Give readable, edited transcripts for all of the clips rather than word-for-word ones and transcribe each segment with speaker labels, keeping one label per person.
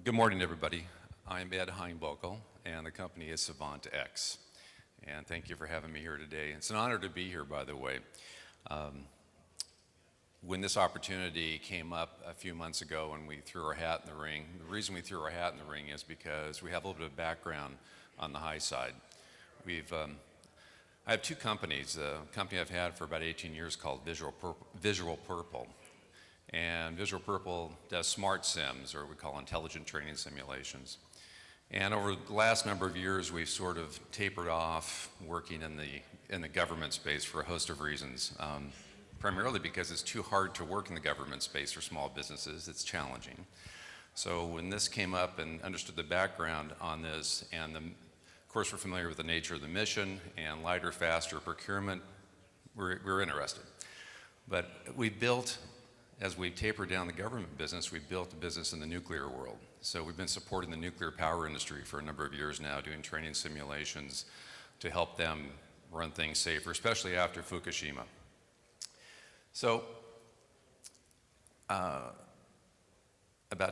Speaker 1: Good morning, everybody. I'm Ed Heinbokel, and the company is Savantx. And thank you for having me here today. It's an honor to be here, by the way. When this opportunity came up a few months ago and we threw our hat in the ring, the reason we threw our hat in the ring is because we have a little bit of background on the high side. I have two companies. A company I've had for about 18 years called Visual Purple. And Visual Purple does smart sims, or we call intelligent training simulations. And over the last number of years, we've sort of tapered off working in the government space for a host of reasons. Primarily because it's too hard to work in the government space for small businesses. It's challenging. So when this came up and understood the background on this, and of course we're familiar with the nature of the mission and lighter, faster procurement, we're interested. But we built, as we tapered down the government business, we built a business in the nuclear world. So we've been supporting the nuclear power industry for a number of years now, doing training simulations to help them run things safer, especially after Fukushima. So about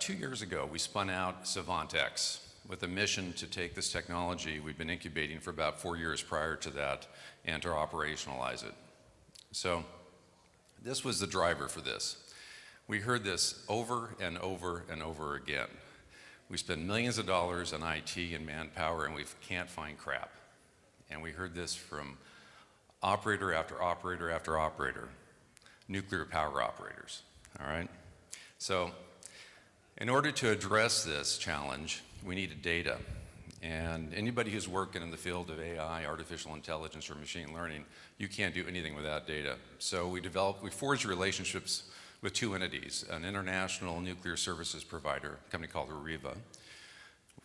Speaker 1: 2 years ago, we spun out Savantx with a mission to take this technology we've been incubating for about 4 years prior to that and to operationalize it. So this was the driver for this. We heard this over and over and over again. We spend millions of dollars on IT and manpower and we can't find crap. And we heard this from operator after operator after operator. Nuclear power operators, all right? So in order to address this challenge, we needed data. And anybody who's working in the field of AI, artificial intelligence, or machine learning, you can't do anything without data. So we forged relationships with two entities, an international nuclear services provider, a company called Areva,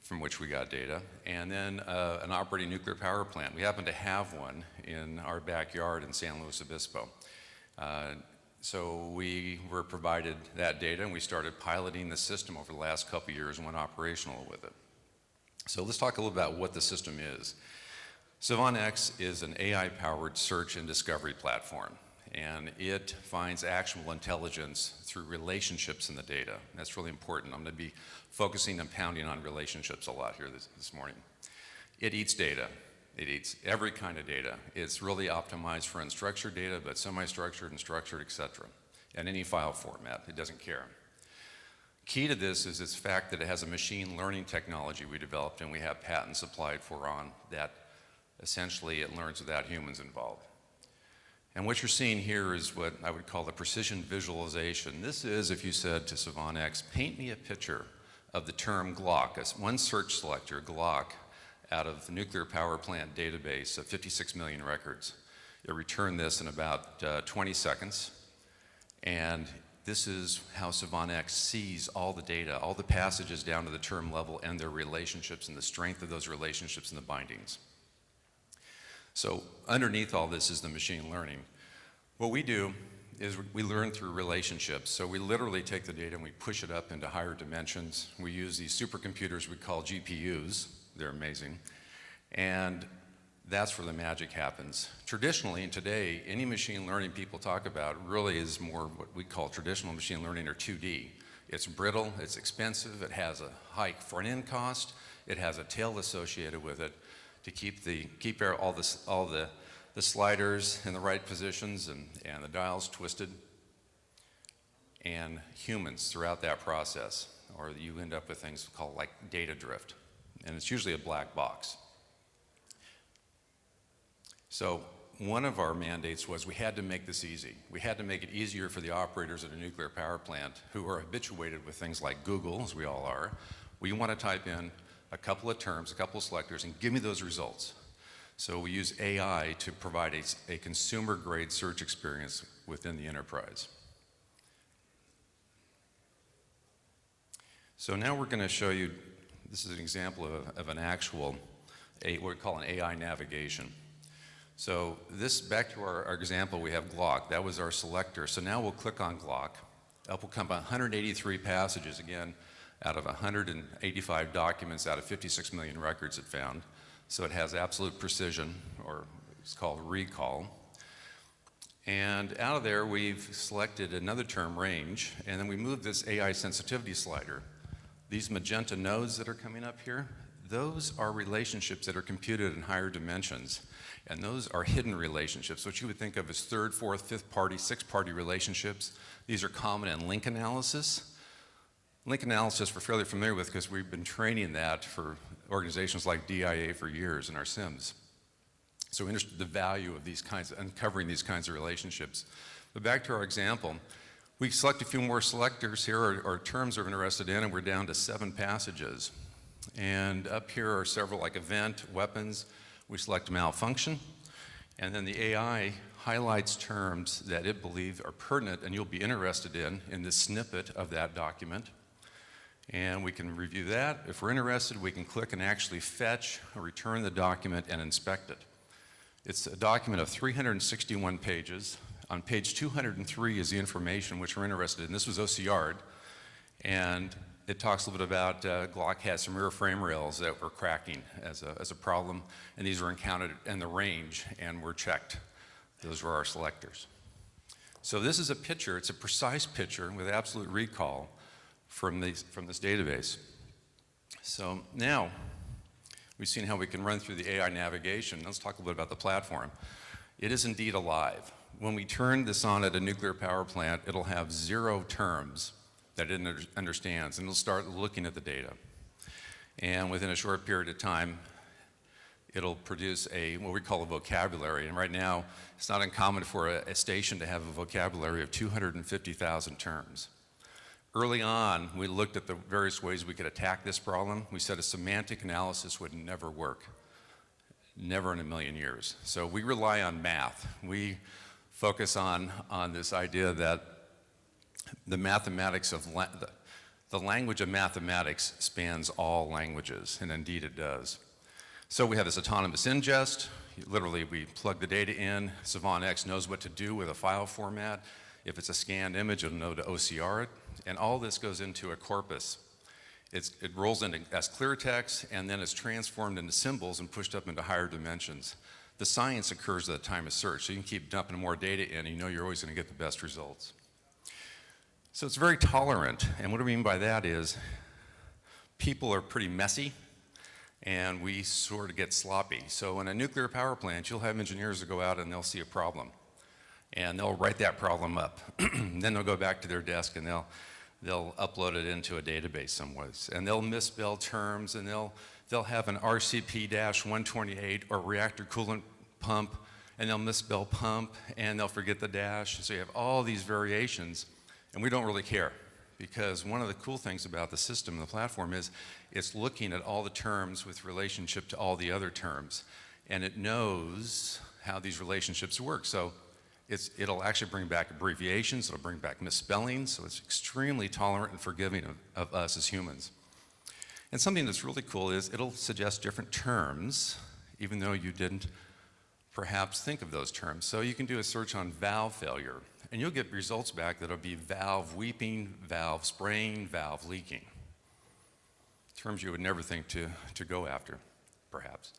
Speaker 1: from which we got data, and then an operating nuclear power plant. We happen to have one in our backyard in San Luis Obispo. So we were provided that data and we started piloting the system over the last couple of years and went operational with it. So let's talk a little about what the system is. Savantx is an AI-powered search and discovery platform, and it finds actionable intelligence through relationships in the data. That's really important. I'm going to be focusing and pounding on relationships a lot here this morning. It eats data. It eats every kind of data. It's really optimized for unstructured data, but semi-structured and structured, etc. And any file format, it doesn't care. Key to this is its fact that it has a machine learning technology we developed and we have patents applied for on that. Essentially, it learns without humans involved. And what you're seeing here is what I would call the precision visualization. This is, if you said to Savantx, paint me a picture of the term Glock, one search selector, Glock, out of the nuclear power plant database of 56 million records. It returned this in about 20 seconds. And this is how Savantx sees all the data, all the passages down to the term level and their relationships and the strength of those relationships and the bindings. So underneath all this is the machine learning. What we do is we learn through relationships. So we literally take the data and we push it up into higher dimensions. We use these supercomputers we call GPUs. They're amazing. And that's where the magic happens. Traditionally, and today, any machine learning people talk about really is more what we call traditional machine learning, or 2D. It's brittle, it's expensive, it has a high front-end cost, it has a tail associated with it to keep all the sliders in the right positions and the dials twisted, and humans throughout that process, or you end up with things called like data drift. And it's usually a black box. So one of our mandates was we had to make this easy. We had to make it easier for the operators at a nuclear power plant who are habituated with things like Google, as we all are. We want to type in a couple of terms, a couple of selectors, and give me those results. So we use AI to provide a consumer-grade search experience within the enterprise. So now we're going to show you, this is an example of an actual, what we call an AI navigation. So this, back to our example, we have Glock. That was our selector. So now we'll click on Glock. Up will come 183 passages, again, out of 185 documents out of 56 million records it found. So it has absolute precision, or it's called recall. And out of there, we've selected another term, range, and then we moved this AI sensitivity slider These magenta nodes that are coming up here, those are relationships that are computed in higher dimensions. And those are hidden relationships, which you would think of as third, fourth, fifth party, sixth party relationships. These are common in link analysis. Link analysis we're fairly familiar with because we've been training that for organizations like DIA for years in our SIMs. So we understood the value of these kinds, uncovering these kinds of relationships. But back to our example, we select a few more selectors here, or terms we're interested in, and we're down to 7 passages. And up here are several like event, weapons. We select malfunction, and then the AI highlights terms that it believes are pertinent and you'll be interested in this snippet of that document. And we can review that. If we're interested, we can click and actually fetch or return the document and inspect it. It's a document of 361 pages. On page 203 is the information which we're interested in. This was OCR'd, and it talks a little bit about Glock had some rear frame rails that were cracking as a problem, and these were encountered in the range and were checked. Those were our selectors. So this is a picture, it's a precise picture with absolute recall from this database. So now we've seen how we can run through the AI navigation. Let's talk a little bit about the platform. It is indeed alive. When we turn this on at a nuclear power plant, it'll have 0 terms that it understands, and it'll start looking at the data. And within a short period of time, it'll produce what we call a vocabulary. And right now, it's not uncommon for a station to have a vocabulary of 250,000 terms. Early on, we looked at the various ways we could attack this problem. We said a semantic analysis would never work, never in a million years. So we rely on math. We focus on this idea that the mathematics of the language of mathematics spans all languages, and indeed it does. So we have this autonomous ingest. Literally, we plug the data in. Savantx knows what to do with a file format. If it's a scanned image, it'll know to OCR it. And all this goes into a corpus. It rolls into as clear text, and then it's transformed into symbols and pushed up into higher dimensions. The science occurs at the time of search, so you can keep dumping more data in, and you know you're always going to get the best results. So it's very tolerant, and what I mean by that is people are pretty messy, and we sort of get sloppy. So in a nuclear power plant, you'll have engineers that go out and they'll see a problem, and they'll write that problem up. Then they'll go back to their desk and they'll upload it into a database somewhere, and they'll misspell terms, and they'll have an RCP-128 or reactor coolant pump, and they'll misspell pump, and they'll forget the dash. So you have all these variations. And we don't really care, because one of the cool things about the system, the platform, is it's looking at all the terms with relationship to all the other terms. And it knows how these relationships work. So it'll actually bring back abbreviations, it'll bring back misspellings, so it's extremely tolerant and forgiving of us as humans. And something that's really cool is it'll suggest different terms, even though you didn't perhaps think of those terms. So you can do a search on valve failure, and you'll get results back that'll be valve weeping, valve spraying, valve leaking. Terms you would never think to go after, perhaps.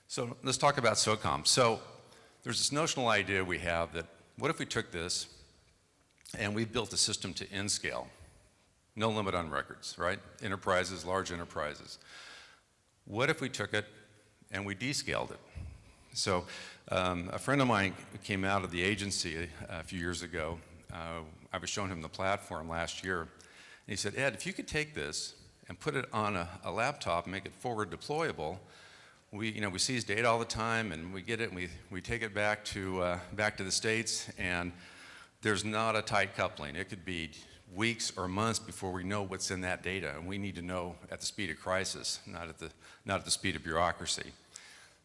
Speaker 1: So let's talk about SOCOM. So there's this notional idea we have that what if we took this and we built a system to n-scale? No limit on records, right? Enterprises, large enterprises. What if we took it and we descaled it? So a friend of mine came out of the agency a few years ago. I was showing him the platform last year. And he said, Ed, if you could take this and put it on a laptop and make it forward deployable, we seize data all the time, and we get it and we take it back to the States, and there's not a tight coupling. It could be weeks or months before we know what's in that data, and we need to know at the speed of crisis, not at the speed of bureaucracy.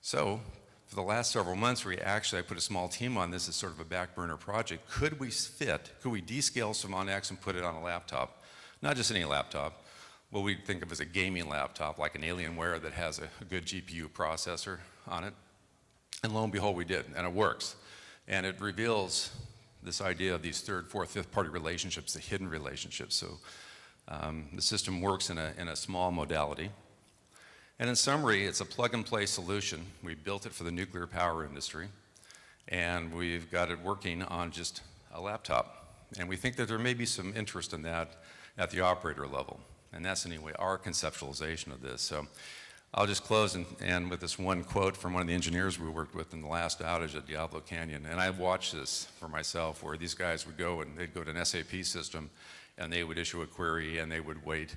Speaker 1: So for the last several months, I put a small team on this as sort of a back burner project. Could we descale Savantx and put it on a laptop? Not just any laptop, what we think of as a gaming laptop, like an Alienware that has a good GPU processor on it. And lo and behold, we did, and it works. And it reveals this idea of these third, fourth, fifth party relationships, the hidden relationships. So the system works in a small modality. And in summary, it's a plug-and-play solution. We built it for the nuclear power industry, and we've got it working on just a laptop. And we think that there may be some interest in that at the operator level. And that's anyway our conceptualization of this. So I'll just close and with this one quote from one of the engineers we worked with in the last outage at Diablo Canyon. And I've watched this for myself, where these guys would go and they'd go to an SAP system and they would issue a query and they would wait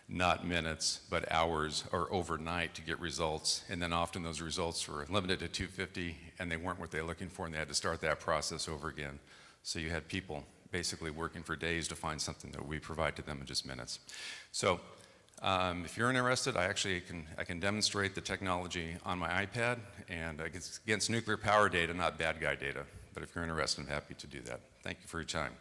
Speaker 1: not minutes, but hours or overnight to get results. And then often those results were limited to 250 and they weren't what they were looking for, and they had to start that process over again. So you had people basically working for days to find something that we provide to them in just minutes. So if you're interested, I can demonstrate the technology on my iPad, and it's against nuclear power data, not bad guy data. But if you're interested, I'm happy to do that. Thank you for your time.